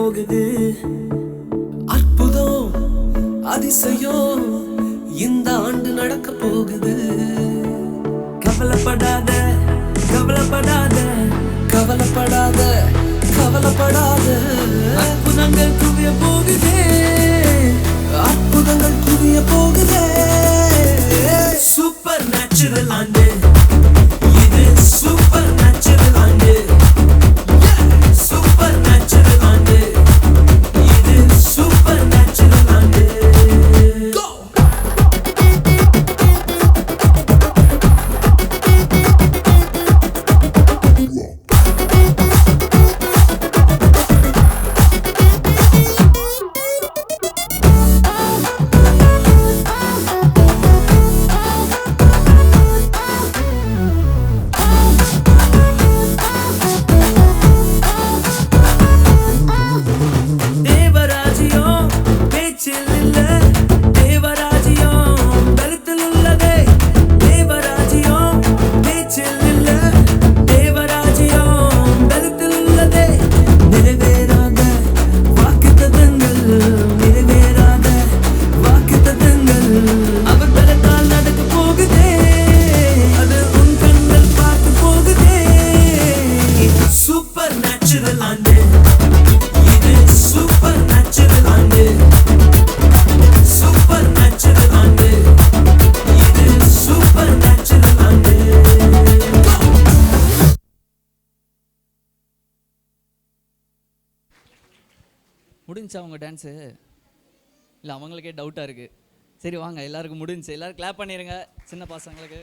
போகுது. அற்புதம் அதிசயம் இந்த ஆண்டு நடக்க போகுது. கவலைப்படாத கவலைப்படாத கவலைப்படாத கவலைப்படாத. அற்புதங்கள் குவிய போகுதே, அற்புதங்கள் குவிய போகுதே. சூப்பர் நேச்சுரல் ஆண்டு இது, சூப்பர் நேச்சுரல் ஆண்டு. சூப்பர் நேச்சுரல் ஆண்டு இது, சூப்பர் நேச்சுரல் ஆண்டு. முடிஞ்சா அவங்க டான்ஸு? இல்லை அவங்களுக்கே டவுட்டாக இருக்குது. சரி வாங்க, எல்லாருக்கும் முடிஞ்சு எல்லாரும் கிளாப் பண்ணிடுங்க சின்ன பசங்களுக்கு.